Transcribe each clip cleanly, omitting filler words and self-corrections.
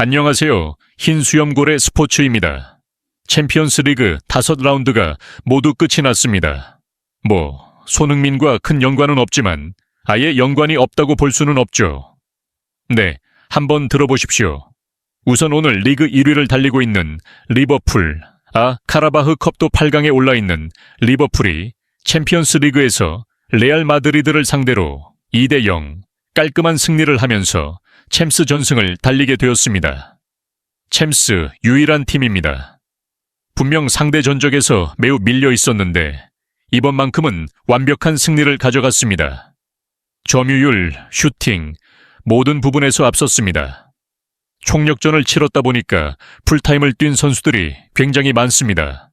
안녕하세요. 흰수염고래 스포츠입니다. 챔피언스 리그 5라운드가 모두 끝이 났습니다. 손흥민과 큰 연관은 없지만 아예 연관이 없다고 볼 수는 없죠. 네, 한번 들어보십시오. 우선 오늘 리그 1위를 달리고 있는 리버풀, 카라바흐 컵도 8강에 올라있는 리버풀이 챔피언스 리그에서 레알 마드리드를 상대로 2대0 깔끔한 승리를 하면서 챔스 전승을 달리게 되었습니다. 챔스 유일한 팀입니다. 분명 상대 전적에서 매우 밀려 있었는데 이번만큼은 완벽한 승리를 가져갔습니다. 점유율, 슈팅, 모든 부분에서 앞섰습니다. 총력전을 치렀다 보니까 풀타임을 뛴 선수들이 굉장히 많습니다.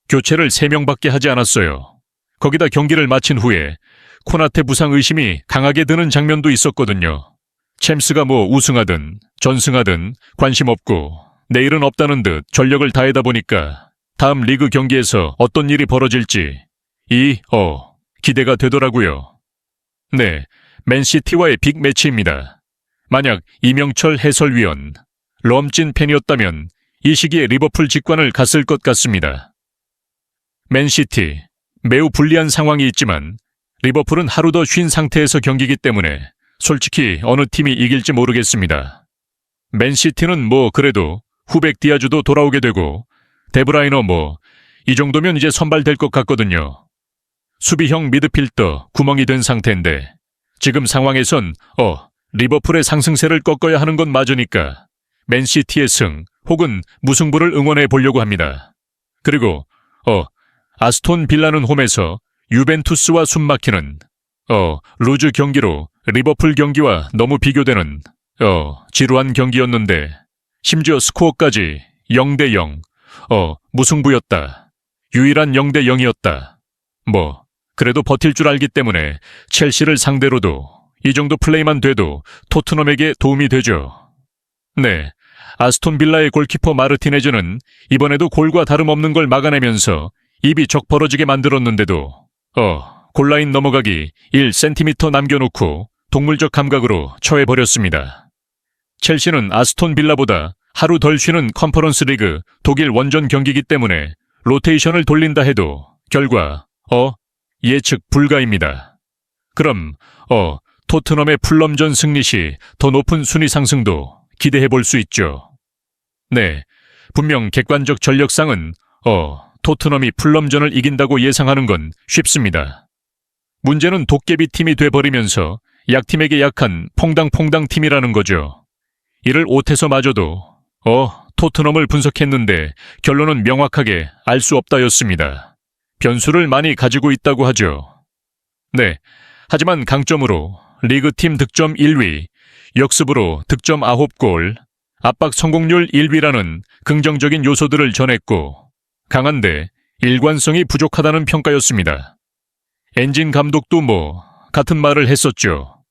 교체를 3명밖에 하지 않았어요. 거기다 경기를 마친 후에 코나테 부상 의심이 강하게 드는 장면도 있었거든요. 챔스가 우승하든 전승하든 관심 없고 내일은 없다는 듯 전력을 다하다 보니까 다음 리그 경기에서 어떤 일이 벌어질지 기대가 되더라고요. 네, 맨시티와의 빅매치입니다. 만약 이명철 해설위원, 럼찐 팬이었다면 이 시기에 리버풀 직관을 갔을 것 같습니다. 맨시티, 매우 불리한 상황이 있지만 리버풀은 하루 더 쉰 상태에서 경기이기 때문에 솔직히 어느 팀이 이길지 모르겠습니다. 맨시티는 그래도 후백 디아주도 돌아오게 되고 데브라이너 이 정도면 이제 선발될 것 같거든요. 수비형 미드필더 구멍이 된 상태인데 지금 상황에선 리버풀의 상승세를 꺾어야 하는 건 맞으니까 맨시티의 승 혹은 무승부를 응원해 보려고 합니다. 그리고 아스톤 빌라는 홈에서 유벤투스와 숨막히는 루즈 경기로 리버풀 경기와 너무 비교되는 지루한 경기였는데 심지어 스코어까지 0대0 무승부였다. 유일한 0대0이었다. 그래도 버틸 줄 알기 때문에 첼시를 상대로도 이 정도 플레이만 돼도 토트넘에게 도움이 되죠. 네, 아스톤 빌라의 골키퍼 마르티네즈는 이번에도 골과 다름없는 걸 막아내면서 입이 적 벌어지게 만들었는데도 골라인 넘어가기 1cm 남겨놓고 동물적 감각으로 처해버렸습니다. 첼시는 아스톤 빌라보다 하루 덜 쉬는 컨퍼런스 리그 독일 원정 경기이기 때문에 로테이션을 돌린다 해도 결과 예측 불가입니다. 그럼 토트넘의 풀럼전 승리 시 더 높은 순위 상승도 기대해 볼 수 있죠. 네, 분명 객관적 전력상은 토트넘이 풀럼전을 이긴다고 예상하는 건 쉽습니다. 문제는 도깨비 팀이 돼버리면서 약팀에게 약한 퐁당퐁당 팀이라는 거죠. 이를 옷에서 마저도 토트넘을 분석했는데 결론은 명확하게 알 수 없다였습니다. 변수를 많이 가지고 있다고 하죠. 네, 하지만 강점으로 리그팀 득점 1위, 역습으로 득점 9골, 압박 성공률 1위라는 긍정적인 요소들을 전했고 강한데 일관성이 부족하다는 평가였습니다. 엔진 감독도 같은 말을 했었죠.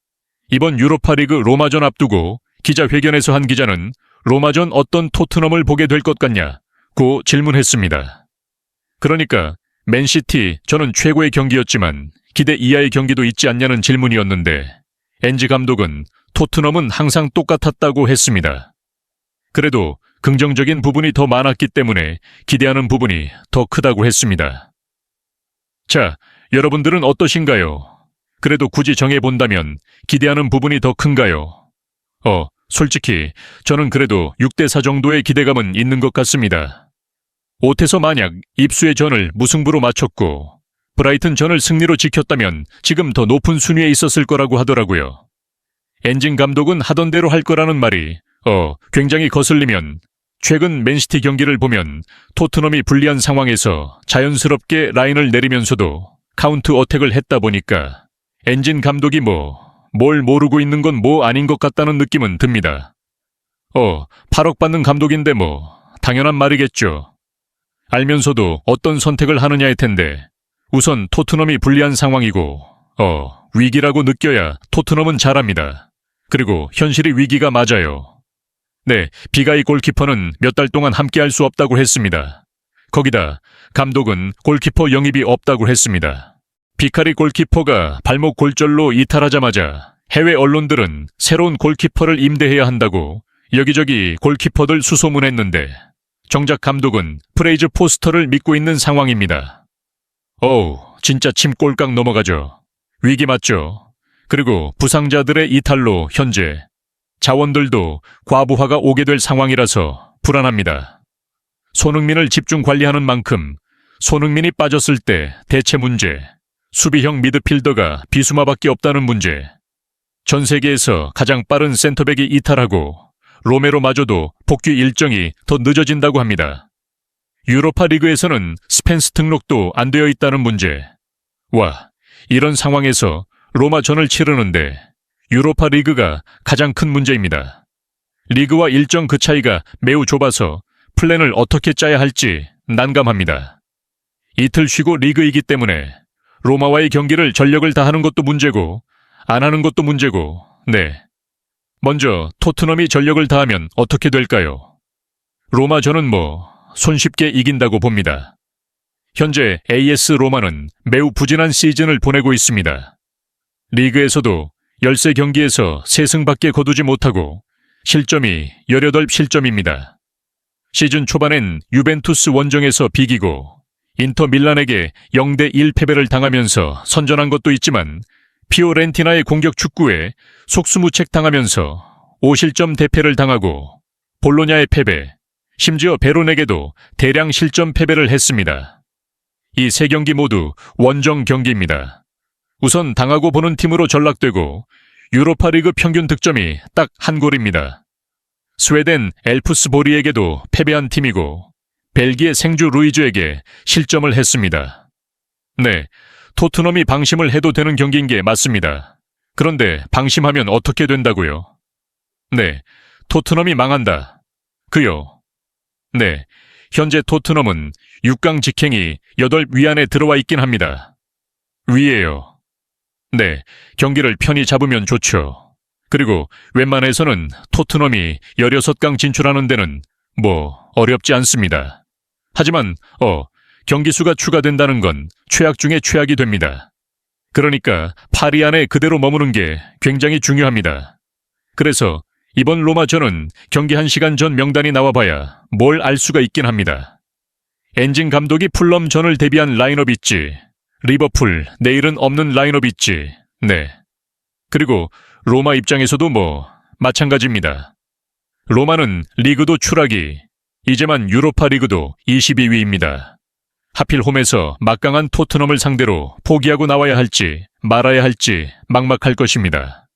이번 유로파리그 로마전 앞두고 기자회견에서 한 기자는 로마전 어떤 토트넘을 보게 될 것 같냐고 질문했습니다. 그러니까 맨시티 저는 최고의 경기였지만 기대 이하의 경기도 있지 않냐는 질문이었는데 엔지 감독은 토트넘은 항상 똑같았다고 했습니다. 그래도 긍정적인 부분이 더 많았기 때문에 기대하는 부분이 더 크다고 했습니다. 자, 여러분들은 어떠신가요? 그래도 굳이 정해본다면 기대하는 부분이 더 큰가요? 솔직히 저는 그래도 6대4 정도의 기대감은 있는 것 같습니다. 옷에서 만약 입수의 전을 무승부로 맞췄고 브라이튼 전을 승리로 지켰다면 지금 더 높은 순위에 있었을 거라고 하더라고요. 엔진 감독은 하던 대로 할 거라는 말이 굉장히 거슬리면 최근 맨시티 경기를 보면 토트넘이 불리한 상황에서 자연스럽게 라인을 내리면서도 카운트 어택을 했다 보니까 엔진 감독이 뭘 모르고 있는 건 아닌 것 같다는 느낌은 듭니다. 8억 받는 감독인데 당연한 말이겠죠. 알면서도 어떤 선택을 하느냐일 텐데 우선 토트넘이 불리한 상황이고 위기라고 느껴야 토트넘은 잘합니다. 그리고 현실이 위기가 맞아요. 네, 비가이 골키퍼는 몇 달 동안 함께할 수 없다고 했습니다. 거기다 감독은 골키퍼 영입이 없다고 했습니다. 비카리 골키퍼가 발목 골절로 이탈하자마자 해외 언론들은 새로운 골키퍼를 임대해야 한다고 여기저기 골키퍼들 수소문했는데 정작 감독은 프레이즈 포스터를 믿고 있는 상황입니다. 어우, 진짜 침 꼴깍 넘어가죠. 위기 맞죠. 그리고 부상자들의 이탈로 현재 자원들도 과부하가 오게 될 상황이라서 불안합니다. 손흥민을 집중 관리하는 만큼 손흥민이 빠졌을 때 대체 문제, 수비형 미드필더가 비수마밖에 없다는 문제, 전 세계에서 가장 빠른 센터백이 이탈하고 로메로마저도 복귀 일정이 더 늦어진다고 합니다. 유로파 리그에서는 스펜스 등록도 안 되어 있다는 문제. 와, 이런 상황에서 로마전을 치르는데 유로파 리그가 가장 큰 문제입니다. 리그와 일정 그 차이가 매우 좁아서 플랜을 어떻게 짜야 할지 난감합니다. 이틀 쉬고 리그이기 때문에 로마와의 경기를 전력을 다하는 것도 문제고 안 하는 것도 문제고, 네. 먼저 토트넘이 전력을 다하면 어떻게 될까요? 로마전은 손쉽게 이긴다고 봅니다. 현재 AS 로마는 매우 부진한 시즌을 보내고 있습니다. 리그에서도 13경기에서 3승밖에 거두지 못하고 실점이 18실점입니다. 시즌 초반엔 유벤투스 원정에서 비기고 인터 밀란에게 0대1 패배를 당하면서 선전한 것도 있지만 피오렌티나의 공격 축구에 속수무책 당하면서 5실점 대패를 당하고 볼로냐의 패배, 심지어 베론에게도 대량 실점 패배를 했습니다. 이 3경기 모두 원정 경기입니다. 우선 당하고 보는 팀으로 전락되고 유로파리그 평균 득점이 딱 한 골입니다. 스웨덴 엘프스보리에게도 패배한 팀이고 벨기에 생주 루이즈에게 실점을 했습니다. 네, 토트넘이 방심을 해도 되는 경기인 게 맞습니다. 그런데 방심하면 어떻게 된다고요? 네, 토트넘이 망한다. 그요. 네, 현재 토트넘은 6강 직행이 8위 안에 들어와 있긴 합니다. 위에요. 네, 경기를 편히 잡으면 좋죠. 그리고 웬만해서는 토트넘이 16강 진출하는 데는 어렵지 않습니다. 하지만 경기 수가 추가된다는 건 최악 중에 최악이 됩니다. 그러니까 8위 안에 그대로 머무는 게 굉장히 중요합니다. 그래서 이번 로마전은 경기 1시간 전 명단이 나와봐야 뭘 알 수가 있긴 합니다. 엔진 감독이 풀럼전을 대비한 라인업 있지. 리버풀 내일은 없는 라인업 있지. 네. 그리고 로마 입장에서도 마찬가지입니다. 로마는 리그도 추락이, 이제만 유로파 리그도 22위입니다. 하필 홈에서 막강한 토트넘을 상대로 포기하고 나와야 할지 말아야 할지 막막할 것입니다.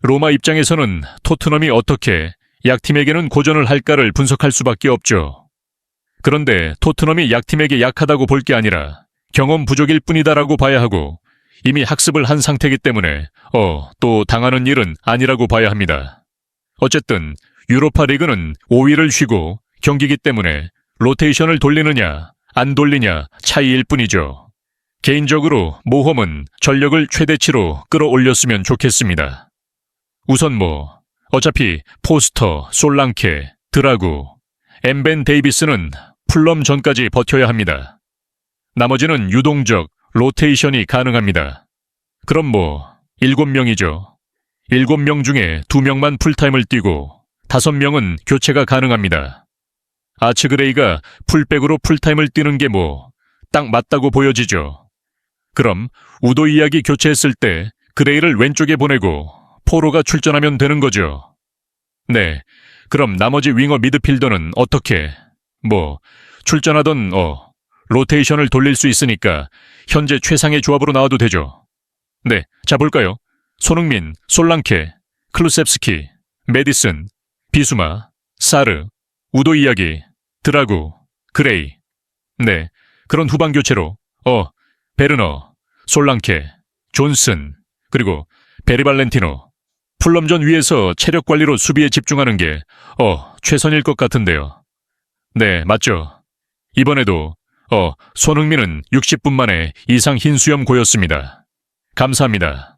로마 입장에서는 토트넘이 어떻게 약팀에게는 고전을 할까를 분석할 수밖에 없죠. 그런데 토트넘이 약팀에게 약하다고 볼 게 아니라 경험 부족일 뿐이다라고 봐야 하고 이미 학습을 한 상태이기 때문에 또 당하는 일은 아니라고 봐야 합니다. 어쨌든 유로파 리그는 5위를 쉬고 경기이기 때문에 로테이션을 돌리느냐 안 돌리냐 차이일 뿐이죠. 개인적으로 모험은 전력을 최대치로 끌어올렸으면 좋겠습니다. 우선 어차피 포스터, 솔랑케, 드라구, 엠벤 데이비스는 풀럼 전까지 버텨야 합니다. 나머지는 유동적 로테이션이 가능합니다. 그럼 7명이죠. 7명 중에 2명만 풀타임을 뛰고 5명은 교체가 가능합니다. 아츠그레이가 풀백으로 풀타임을 뛰는 게 딱 맞다고 보여지죠. 그럼 우도 이야기 교체했을 때 그레이를 왼쪽에 보내고 포로가 출전하면 되는 거죠. 네, 그럼 나머지 윙어 미드필더는 어떻게? 출전하던 로테이션을 돌릴 수 있으니까 현재 최상의 조합으로 나와도 되죠. 네, 자 볼까요? 손흥민, 솔랑케, 클루셉스키, 메디슨, 비수마, 사르, 우도 이야기, 드라구, 그레이. 네, 그런 후방 교체로 베르너, 솔랑케, 존슨, 그리고 베리발렌티노. 풀럼전 위에서 체력 관리로 수비에 집중하는 게 최선일 것 같은데요. 네, 맞죠. 이번에도 손흥민은 60분 만에 이상 흰수염 고였습니다. 감사합니다.